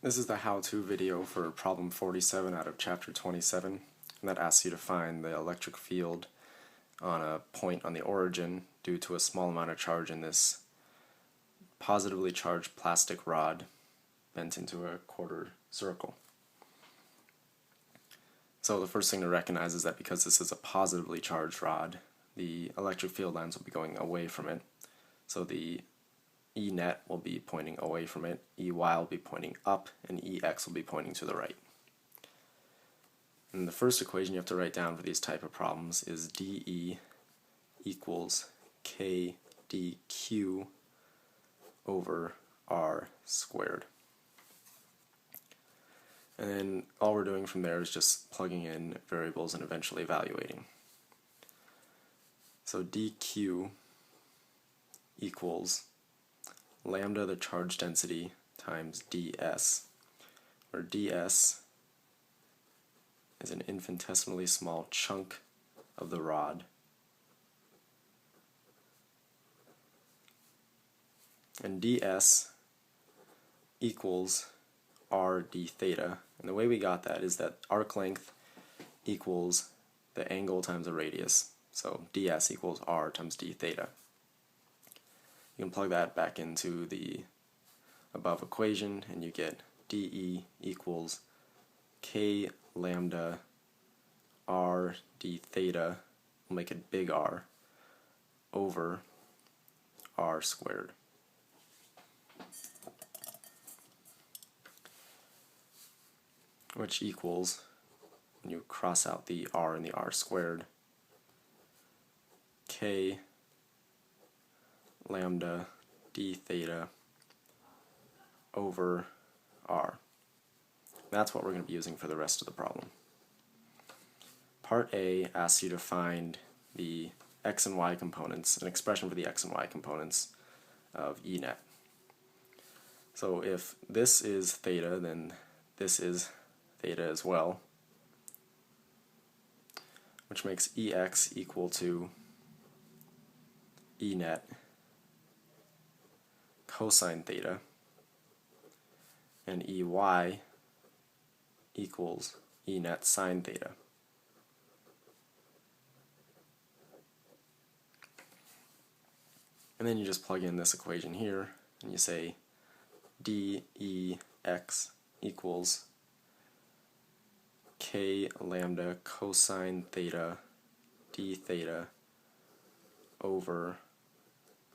This is the how-to video for problem 47 out of chapter 27, and that asks you to find the electric field on a point on the origin due to a small amount of charge in this positively charged plastic rod bent into a quarter circle. So the first thing to recognize is that because this is a positively charged rod, the electric field lines will be going away from it. So the E net will be pointing away from it, EY will be pointing up, and EX will be pointing to the right. And the first equation you have to write down for these type of problems is dE equals KdQ over R squared. And then all we're doing from there is just plugging in variables and eventually evaluating. So dQ equals lambda, the charge density, times ds, where ds is an infinitesimally small chunk of the rod, and ds equals r d theta. And the way we got that is that arc length equals the angle times the radius, so ds equals r times d theta. You can plug that back into the above equation and you get dE equals k lambda r d theta, we'll make it big R, over R squared. Which equals, when you cross out the R and the R squared, k lambda d theta over R. That's what we're going to be using for the rest of the problem. Part A asks you to find the x and y components, an expression for the x and y components of E net. So if this is theta, then this is theta as well, which makes EX equal to E net cosine theta, and EY equals E net sine theta. And then you just plug in this equation here, and you say dEx equals k lambda cosine theta d theta over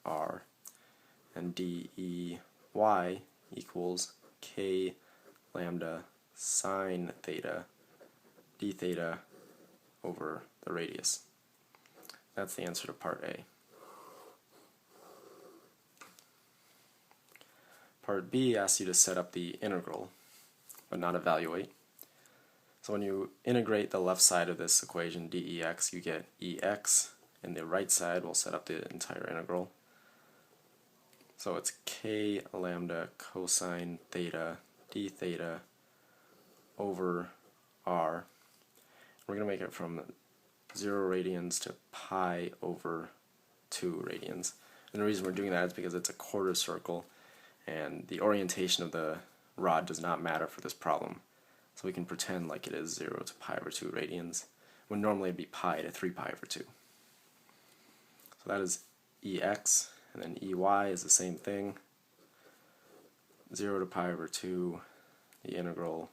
R, and dEy equals k lambda sine theta d theta over the radius. That's the answer to part A. Part B asks you to set up the integral, but not evaluate. So when you integrate the left side of this equation, dEx, you get EX, and the right side will set up the entire integral. So it's k lambda cosine theta d theta over R. We're going to make it from 0 radians to pi over 2 radians. And the reason we're doing that is because it's a quarter circle, and the orientation of the rod does not matter for this problem. So we can pretend like it is 0 to pi over 2 radians, when normally it would be pi to 3 pi over 2. So that is EX, and then EY is the same thing, 0 to pi over 2, the integral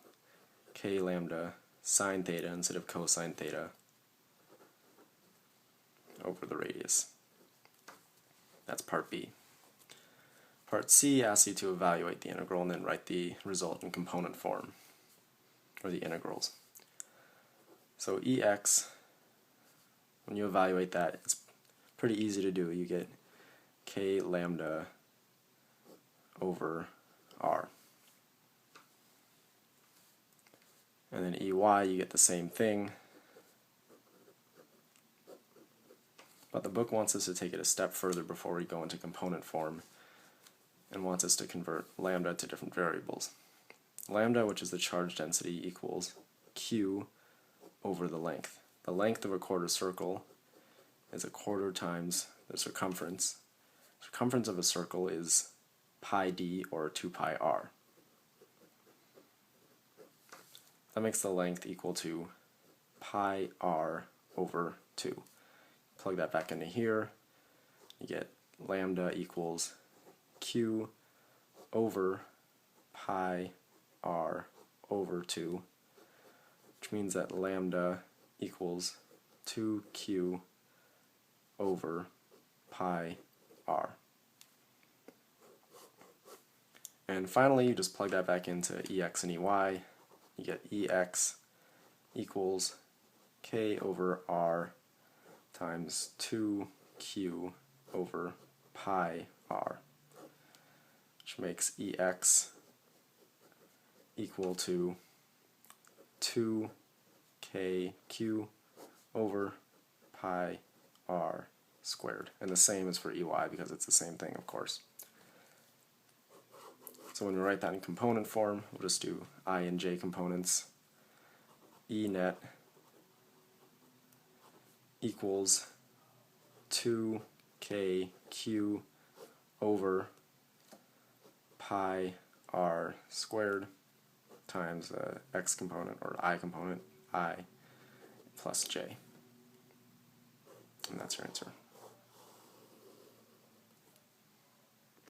k lambda sine theta instead of cosine theta over the radius. That's part B. Part C asks you to evaluate the integral and then write the result in component form, or the integrals. So EX, when you evaluate that, it's pretty easy to do. You get k lambda over R. And then EY, you get the same thing. But the book wants us to take it a step further before we go into component form, and wants us to convert lambda to different variables. Lambda, which is the charge density, equals Q over the length. The length of a quarter circle is a quarter times the circumference. Circumference of a circle is pi d, or 2 pi r. that makes the length equal to pi r over 2. Plug that back into here, you get lambda equals q over pi r over 2, which means that lambda equals 2q over pi r. And finally, you just plug that back into ex and ey. You get ex equals k over r times 2q over pi r, which makes ex equal to 2kq over pi r squared. And the same is for ey because it's the same thing, of course. So when we write that in component form, we'll just do I and j components. E net equals 2kq over pi r squared times x component, or I component, I plus j. And that's your answer.